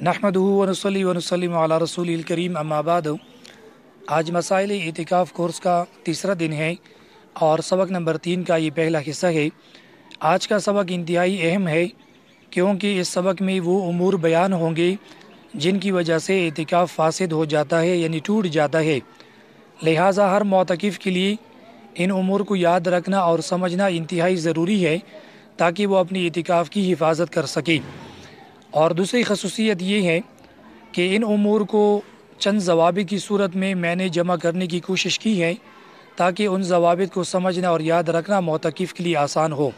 نحمدہ ونصلی ونسلم علی رسول الکریم اما بعد۔ آج مسائل اعتکاف کورس کا تیسرا دن ہے اور سبق نمبر 3 کا یہ پہلا حصہ ہے۔ آج کا سبق انتہائی اہم ہے کیونکہ اس سبق میں وہ امور بیان ہوں گے جن کی وجہ سے اعتکاف فاسد ہو جاتا ہے یعنی ٹوٹ جاتا ہے، لہٰذا ہر معتکف کے لیے ان امور کو یاد رکھنا اور سمجھنا انتہائی ضروری ہے تاکہ وہ اپنی اعتکاف کی حفاظت کر سکے۔ اور دوسری خصوصیت یہ ہے کہ ان امور کو چند ضوابط کی صورت میں نے جمع کرنے کی کوشش کی ہے تاکہ ان ضوابط کو سمجھنا اور یاد رکھنا معتکف کے لیے آسان ہو۔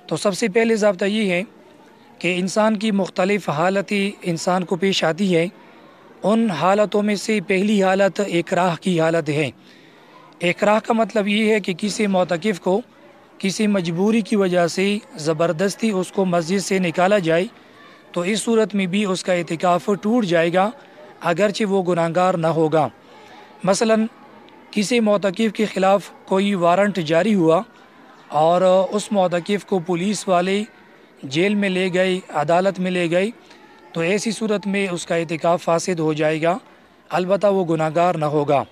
تو سب سے پہلے ضابطہ یہ ہے کہ انسان کی مختلف حالتیں انسان کو پیش آتی ہے، ان حالتوں میں سے پہلی حالت اکراہ کی حالت ہے۔ اکراہ کا مطلب یہ ہے کہ کسی معتکف کو کسی مجبوری کی وجہ سے زبردستی اس کو مسجد سے نکالا جائے تو اس صورت میں بھی اس کا اعتکاف ٹوٹ جائے گا اگرچہ وہ گناہگار نہ ہوگا۔ مثلا کسی معتکف کے خلاف کوئی وارنٹ جاری ہوا اور اس معتکف کو پولیس والے جیل میں لے گئے، عدالت میں لے گئے، تو ایسی صورت میں اس کا اعتکاف فاسد ہو جائے گا، البتہ وہ گناہگار نہ ہوگا۔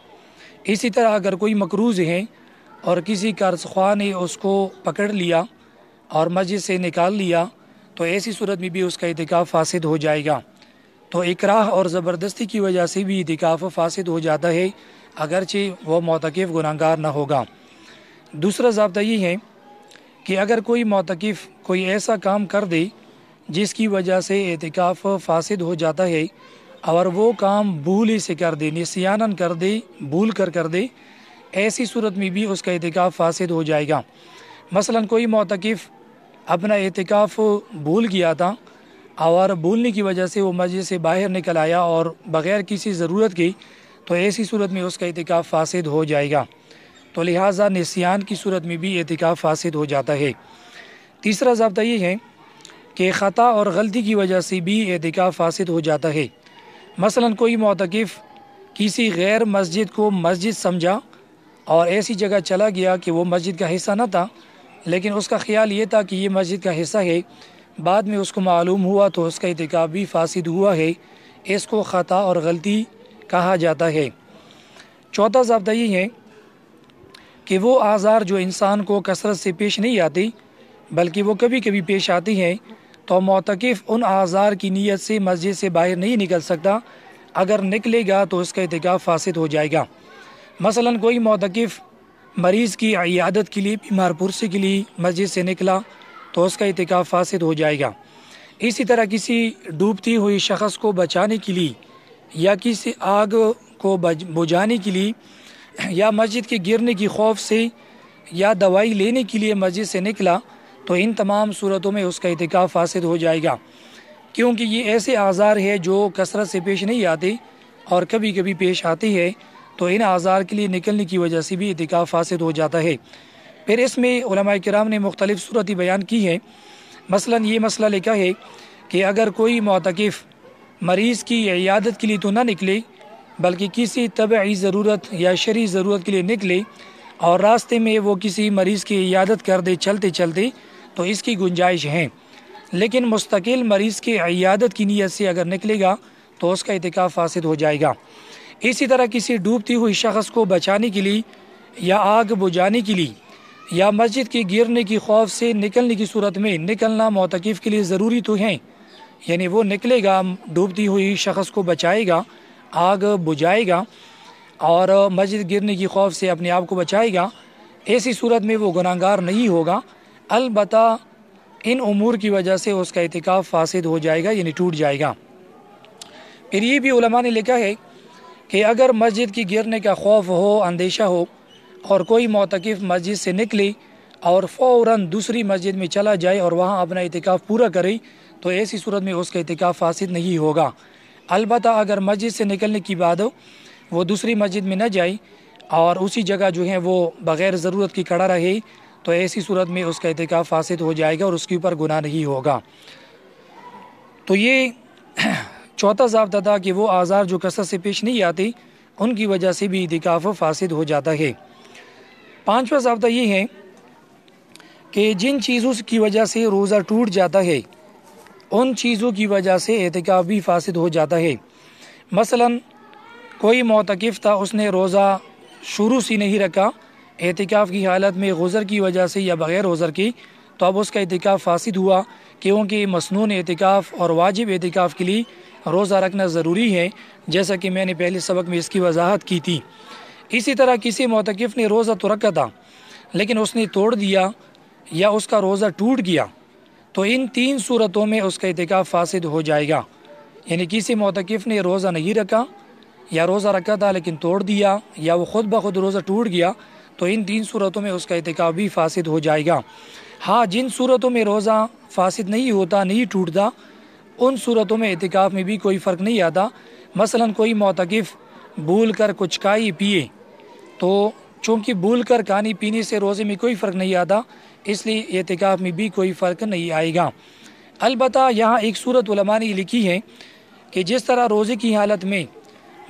اسی طرح اگر کوئی مقروض ہے اور کسی قرض خواہ نے اس کو پکڑ لیا اور مسجد سے نکال لیا تو ایسی صورت میں بھی اس کا اعتکاف فاسد ہو جائے گا۔ تو اکراہ اور زبردستی کی وجہ سے بھی اعتکاف فاسد ہو جاتا ہے اگرچہ وہ معتکف گناہگار نہ ہوگا۔ دوسرا ضابطہ یہ ہے کہ اگر کوئی معتکف کوئی ایسا کام کر دے جس کی وجہ سے اعتکاف فاسد ہو جاتا ہے اور وہ کام بھول سے کر دے، نسیاناً کر دے، بھول کر دے، ایسی صورت میں بھی اس کا اعتکاف فاسد ہو جائے گا۔ مثلا کوئی معتکف اپنا اعتکاف بھول گیا تھا اور بھولنے کی وجہ سے وہ مسجد سے باہر نکل آیا اور بغیر کسی ضرورت کے، تو ایسی صورت میں اس کا اعتکاف فاسد ہو جائے گا۔ تو لہٰذا نسیان کی صورت میں بھی اعتکاف فاسد ہو جاتا ہے۔ تیسرا ضابطہ یہ ہے کہ خطا اور غلطی کی وجہ سے بھی اعتکاف فاسد ہو جاتا ہے۔ مثلا کوئی معتکف کسی غیر مسجد کو مسجد سمجھا اور ایسی جگہ چلا گیا کہ وہ مسجد کا حصہ نہ تھا، لیکن اس کا خیال یہ تھا کہ یہ مسجد کا حصہ ہے، بعد میں اس کو معلوم ہوا تو اس کا اعتکاف بھی فاسد ہوا ہے۔ اس کو خطا اور غلطی کہا جاتا ہے۔ چوتھا ضابطہ یہ ہے کہ وہ اعذار جو انسان کو کثرت سے پیش نہیں آتی بلکہ وہ کبھی کبھی پیش آتی ہیں، تو معتکف ان اعذار کی نیت سے مسجد سے باہر نہیں نکل سکتا، اگر نکلے گا تو اس کا اعتکاف فاسد ہو جائے گا۔ مثلا کوئی معتکف مریض کی عیادت کے لیے، بیمار پرسی کے لیے مسجد سے نکلا تو اس کا اعتکاف فاسد ہو جائے گا۔ اسی طرح کسی ڈوبتی ہوئی شخص کو بچانے کے لیے یا کسی آگ کو بجھانے کے لیے یا مسجد کے گرنے کی خوف سے یا دوائی لینے کے لیے مسجد سے نکلا تو ان تمام صورتوں میں اس کا اعتکاف فاسد ہو جائے گا، کیونکہ یہ ایسے اعذار ہے جو کثرت سے پیش نہیں آتے اور کبھی کبھی پیش آتی ہے، تو ان اعذار کے لیے نکلنے کی وجہ سے بھی اعتکاف فاسد ہو جاتا ہے۔ پھر اس میں علماء کرام نے مختلف صورتیں بیان کی ہیں۔ مثلا یہ مسئلہ لکھا ہے کہ اگر کوئی معتکف مریض کی عیادت کے لیے تو نہ نکلے بلکہ کسی طبعی ضرورت یا شرعی ضرورت کے لیے نکلے اور راستے میں وہ کسی مریض کی عیادت کر دے چلتے چلتے، تو اس کی گنجائش ہے، لیکن مستقل مریض کی عیادت کی نیت سے اگر نکلے گا تو اس کا اعتکاف فاسد ہو جائے گا۔ اسی طرح کسی ڈوبتی ہوئی شخص کو بچانے کے لیے یا آگ بجھانے کے لیے یا مسجد کے گرنے کی خوف سے نکلنے کی صورت میں نکلنا معتکف کے لیے ضروری تو ہے، یعنی وہ نکلے گا، ڈوبتی ہوئی شخص کو بچائے گا، آگ بجھائے گا اور مسجد گرنے کی خوف سے اپنے آپ کو بچائے گا، ایسی صورت میں وہ گناہگار نہیں ہوگا، البتہ ان امور کی وجہ سے اس کا اعتکاف فاسد ہو جائے گا یعنی ٹوٹ جائے گا۔ پھر یہ بھی علماء نے لکھا ہے کہ اگر مسجد کی گرنے کا خوف ہو، اندیشہ ہو اور کوئی معتکف مسجد سے نکلے اور فوراً دوسری مسجد میں چلا جائے اور وہاں اپنا اعتکاف پورا کرے تو ایسی صورت میں اس کا اعتکاف فاسد نہیں ہوگا، البتہ اگر مسجد سے نکلنے کے بعد وہ دوسری مسجد میں نہ جائے اور اسی جگہ جو ہے وہ بغیر ضرورت کی کھڑا رہے تو ایسی صورت میں اس کا اعتکاف فاسد ہو جائے گا اور اس کے اوپر گناہ نہیں ہوگا۔ تو یہ چوتھا ضابطہ تھا کہ وہ اعذار جو کثرت سے پیش نہیں آتے ان کی وجہ سے بھی اعتکاف فاسد ہو جاتا ہے۔ پانچواں ضابطہ یہ ہے کہ جن چیزوں کی وجہ سے روزہ ٹوٹ جاتا ہے ان چیزوں کی وجہ سے اعتکاف بھی فاسد ہو جاتا ہے۔ مثلا کوئی معتکف تھا، اس نے روزہ شروع سے نہیں رکھا اعتکاف کی حالت میں غذر کی وجہ سے یا بغیر عذر کی، تو اب اس کا اعتکاف فاسد ہوا، کیونکہ مسنون اعتکاف اور واجب اعتکاف کے لیے روزہ رکھنا ضروری ہے، جیسا کہ میں نے پہلے سبق میں اس کی وضاحت کی تھی۔ اسی طرح کسی معتکف نے روزہ تو رکھا تھا لیکن اس نے توڑ دیا یا اس کا روزہ ٹوٹ گیا، تو ان 3 صورتوں میں اس کا اعتکاف فاسد ہو جائے گا۔ یعنی کسی معتکف نے روزہ نہیں رکھا یا روزہ رکھا تھا لیکن توڑ دیا یا وہ خود بخود روزہ ٹوٹ گیا، تو ان 3 صورتوں میں اس کا اعتکاف بھی فاسد ہو جائے گا۔ ہاں، جن صورتوں میں روزہ فاسد نہیں ہوتا، نہیں ٹوٹتا، ان صورتوں میں اعتکاف میں بھی کوئی فرق نہیں آتا۔ مثلا کوئی معتکف بھول کر کچھ کھائے پیے، تو چونکہ بھول کر کھانے پینے سے روزے میں کوئی فرق نہیں آتا، اس لیے اعتکاف میں بھی کوئی فرق نہیں آئے گا۔ البتہ یہاں ایک صورت علماء نے لکھی ہے کہ جس طرح روزے کی حالت میں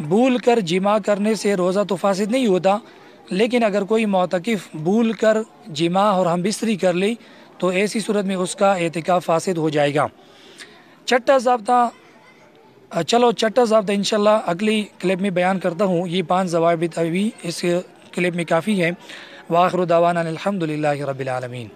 بھول کر جماع کرنے سے روزہ تو فاسد نہیں ہوتا، لیکن اگر کوئی معتکف بھول کر جماع اور ہم بستری کر لے تو ایسی صورت میں اس کا اعتکاف فاسد ہو جائے گا۔ چھٹا ضابطہ انشاءاللہ اگلی کلپ میں بیان کرتا ہوں۔ یہ 5 ضوابط ابھی اس کلپ میں کافی ہیں۔ وآخر دعوانا الحمدللہ رب العالمین۔